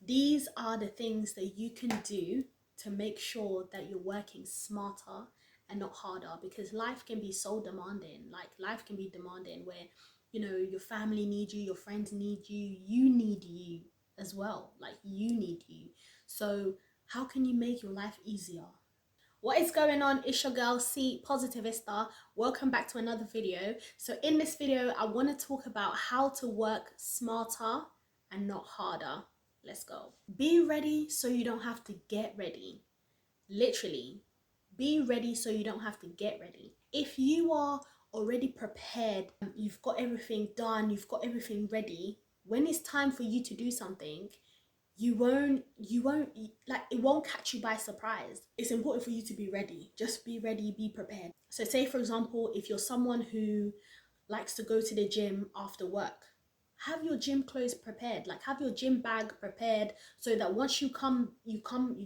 These are the things that you can do to make sure that you're working smarter and not harder, because life can be so demanding. Like, life can be demanding where, you know, your family need you, your friends need you need you as well. Like, you need you. So how can you make your life easier? What is going on? It's your girl C-Positivista. Welcome back to another video. So in this video, I want to talk about how to work smarter and not harder. Let's go. Be ready so you don't have to get ready. Literally, be ready so you don't have to get ready. If you are already prepared, you've got everything done, you've got everything ready, when it's time for you to do something, you won't like, it won't catch you by surprise. It's important for you to be ready. Just be ready, be prepared. So say, for example, if you're someone who likes to go to the gym after work, have your gym clothes prepared. Like, have your gym bag prepared so that once you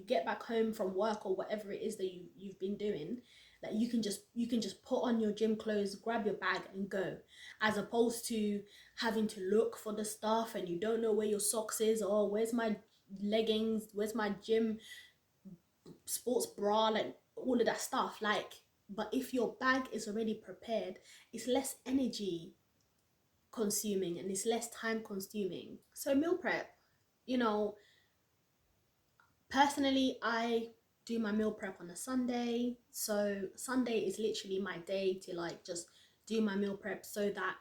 get back home from work or whatever it is that you've been doing, that you can just put on your gym clothes, grab your bag and go, as opposed to having to look for the stuff and you don't know where your socks is, or where's my leggings, where's my gym sports bra, like all of that stuff. Like, but if your bag is already prepared, it's less energy consuming and it's less time consuming. So meal prep, you know, personally, I do my meal prep on a Sunday. So Sunday is literally my day to like just do my meal prep, so that,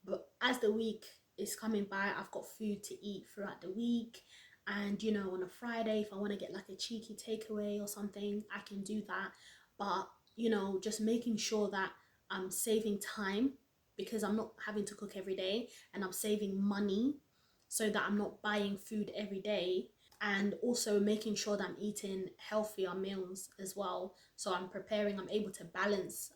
but as the week is coming by, I've got food to eat throughout the week. And you know, on a Friday, if I want to get like a cheeky takeaway or something, I can do that. But you know, just making sure that I'm saving time, because I'm not having to cook every day, and I'm saving money so that I'm not buying food every day, and also making sure that I'm eating healthier meals as well. So I'm able to balance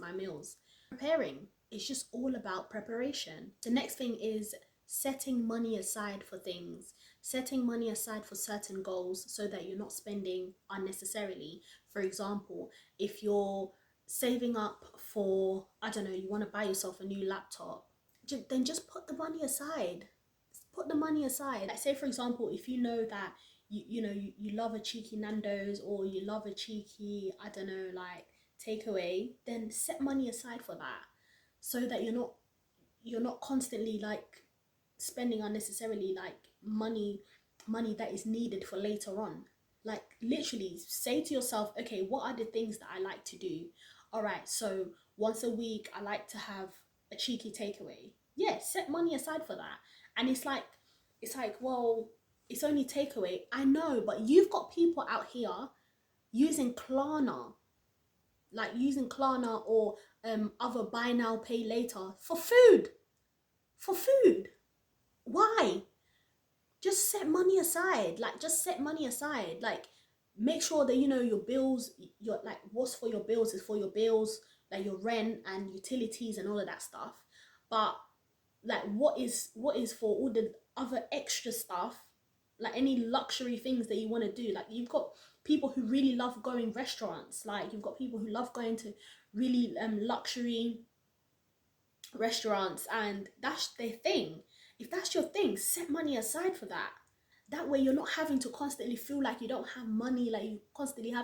my meals. Preparing, it's just all about preparation. The next thing is setting money aside for things, setting money aside for certain goals, so that you're not spending unnecessarily. For example, if you're saving up for, I don't know, you want to buy yourself a new laptop, then just put the money aside. Put the money aside. Like, say for example, if you know that you love a cheeky Nando's, or you love a cheeky, I don't know, like takeaway, then set money aside for that, so that you're not constantly like spending unnecessarily, like money that is needed for later on. Like, literally say to yourself, okay, what are the things that I like to do? All right, so once a week I like to have a cheeky takeaway. Yeah, set money aside for that. And it's like, well, it's only takeaway. I know, but you've got people out here using Klarna, or other buy now pay later for food. Why? Just set money aside. Like, just set money aside. Like, make sure that you know your bills, your, like, what's for your bills is for your bills, like your rent and utilities and all of that stuff. But like, what is for all the other extra stuff, like any luxury things that you want to do. Like, you've got people who really love going restaurants, like you've got people who love going to really luxury restaurants, and that's their thing. If that's your thing, set money aside for that. That way you're not having to constantly feel like you don't have money, like you constantly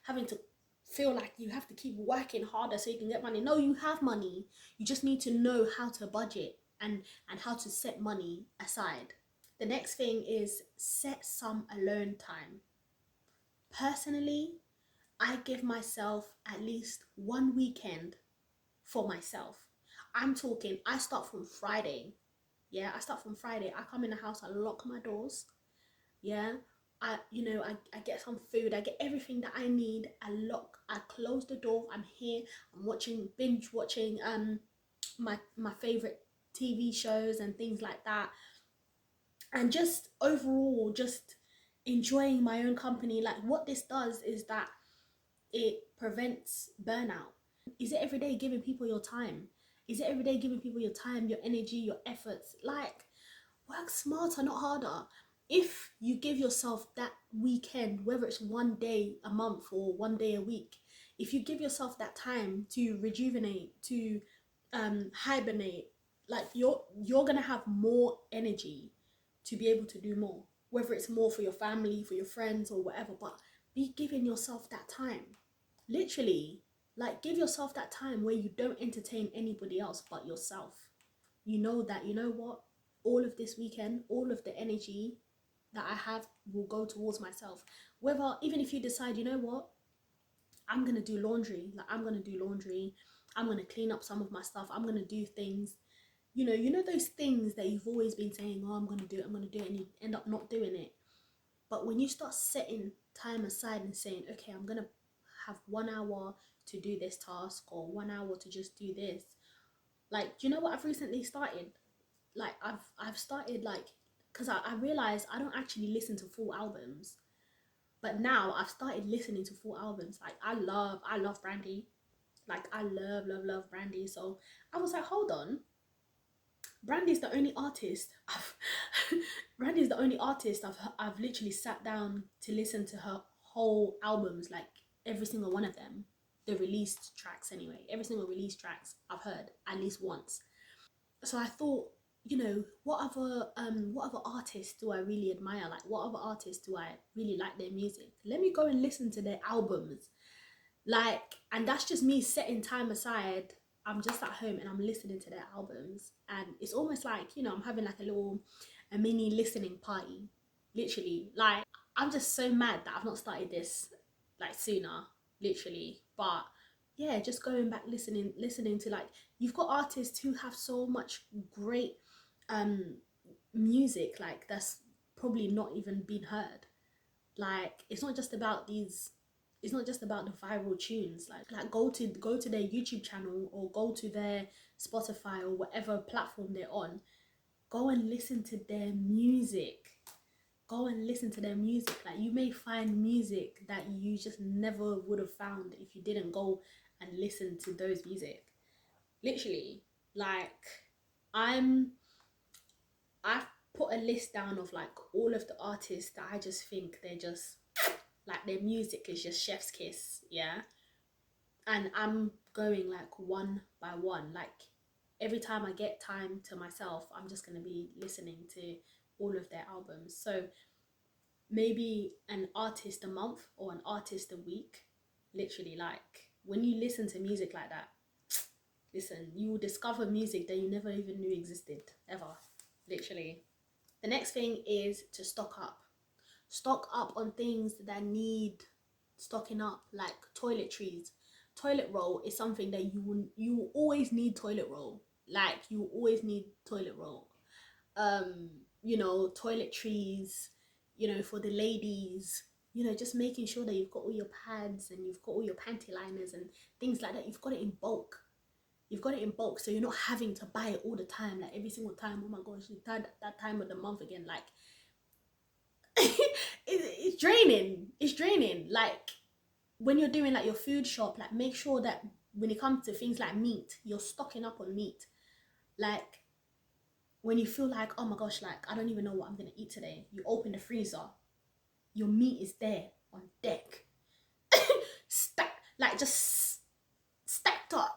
having to feel like you have to keep working harder so you can get money. No, you have money. You just need to know how to budget and how to set money aside. The next thing is set some alone time. Personally, I give myself at least one weekend for myself. I'm talking, I start from Friday. Yeah, I start from Friday. I come in the house, I lock my doors. Yeah, I get some food, I get everything that I need. I close the door. I'm here. I'm binge watching my favorite TV shows and things like that, and just overall just enjoying my own company. Like, what this does is that it prevents burnout. Is it every day giving people your time? Is it every day giving people your time, your energy, your efforts? Like, work smarter, not harder. If you give yourself that weekend, whether it's one day a month or one day a week, if you give yourself that time to rejuvenate, to hibernate, like, you're gonna have more energy to be able to do more. whether it's more for your family, for your friends, or whatever, but be giving yourself that time. Literally, like give yourself that time where you don't entertain anybody else but yourself. You know that, you know what? All of this weekend, all of the energy that I have will go towards myself. Whether, even if you decide, you know what? I'm gonna do laundry. Like I'm gonna do laundry. I'm gonna clean up some of my stuff. I'm gonna do things. You know those things that you've always been saying, oh, I'm gonna do it, and you end up not doing it. But when you start setting time aside and saying, okay, I'm gonna have 1 hour to do this task or 1 hour to just do this. Like, do you know what I've recently started? Like I've started like, because I realized I don't actually listen to full albums. But now I've started listening to full albums. Like I love Brandy. Like I love Brandy. So I was like, hold on, Brandy's the only artist I've Brandy's the only artist I've literally sat down to listen to her whole albums, like every single one of them. The released tracks anyway. Every single released tracks I've heard at least once. So I thought, what other artists do I really admire? Like what other artists do I really like their music? Let me go and listen to their albums. Like, and that's just me setting time aside. I'm just at home and I'm listening to their albums, and it's almost like, I'm having like a mini listening party, literally. Like, I'm just so mad that I've not started this like sooner, literally. But yeah, just going back, listening to, like, you've got artists who have so much great um music, like that's probably not even been heard. Like it's not just about the viral tunes. Like go to their YouTube channel or go to their Spotify or whatever platform they're on. Go and listen to their music. Go and listen to their music. Like you may find music that you just never would have found if you didn't go and listen to those music. Literally. Like I'm I've put a list down of like all of the artists that I just think they're just like their music is just chef's kiss, yeah. And I'm going like one by one. Like every time I get time to myself, I'm just gonna be listening to all of their albums. So maybe an artist a month or an artist a week. Literally, like when you listen to music like that, listen, you will discover music that you never even knew existed ever. Literally. The next thing is to stock up on things that need stocking up, like toiletries. Toilet roll is something that you will always need toilet roll. Like you will always need toilet roll. Toiletries, for the ladies, just making sure that you've got all your pads and you've got all your panty liners and things like that. You've got it in bulk. You've got it in bulk, so you're not having to buy it all the time, like every single time. Oh my gosh, it's that time of the month again. Like it's draining. It's draining. Like when you're doing like your food shop, like make sure that when it comes to things like meat, you're stocking up on meat. Like when you feel like, oh my gosh, like I don't even know what I'm gonna eat today, you open the freezer, your meat is there on deck, stacked, like just stacked up.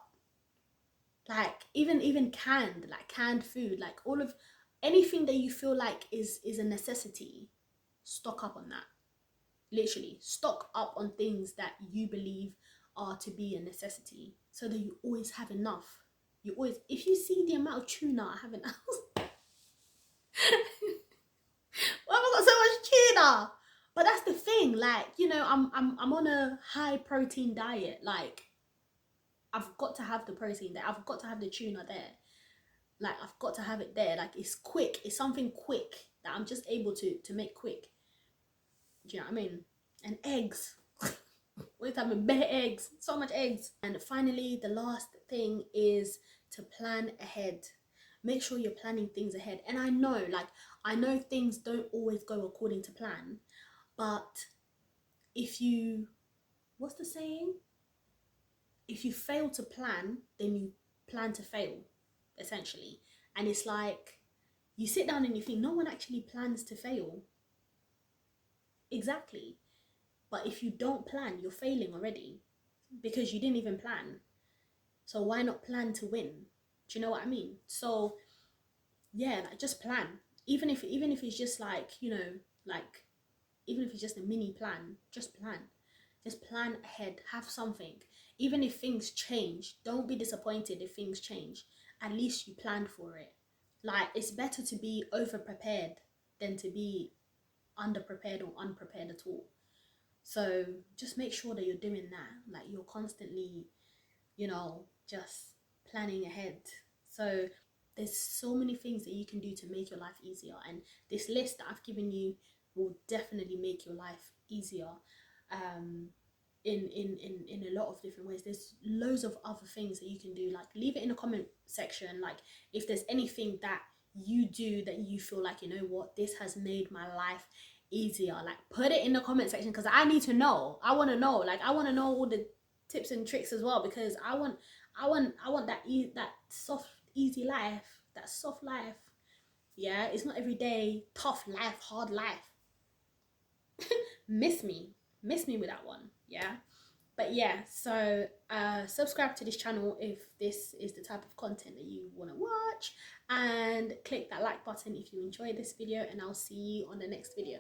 Like even canned food, like all of anything that you feel like is a necessity, stock up on that. Literally stock up on things that you believe are to be a necessity, so that you always have enough. You always, if you see the amount of tuna I have in the house, why have I got so much tuna? But that's the thing, like, I'm on a high protein diet. Like I've got to have the protein there, I've got to have the tuna there. Like I've got to have it there. Like it's quick, it's something quick that I'm just able to make quick. Do you know what I mean? And eggs. Always having bare eggs, so much eggs. And finally, the last thing is to plan ahead. Make sure you're planning things ahead. And I know things don't always go according to plan, but if you, what's the saying? If you fail to plan, then you plan to fail, essentially. And it's like, you sit down and you think, no one actually plans to fail. Exactly. But if you don't plan, you're failing already because you didn't even plan. So why not plan to win? Do you know what I mean? So yeah, like just plan. Even if it's just like, Like, even if it's just a mini plan, just plan ahead, have something. Even if things change, don't be disappointed if things change. At least you planned for it. Like, it's better to be over prepared than to be underprepared or unprepared at all. So just make sure that you're doing that. Like, you're constantly, just planning ahead. So there's so many things that you can do to make your life easier, and this list that I've given you will definitely make your life easier. um in a lot of different ways. There's loads of other things that you can do. Like, leave it in the comment section, like, if there's anything that you do that you feel like, you know what, this has made my life easier. Like, put it in the comment section, because I need to know. I want to know. Like, I want to know all the tips and tricks as well, because I want that soft, easy life, that soft life. Yeah, it's not every day tough life, hard life. miss me miss me with that one. Yeah. But yeah, so subscribe to this channel if this is the type of content that you want to watch, and click that like button if you enjoyed this video, and I'll see you on the next video.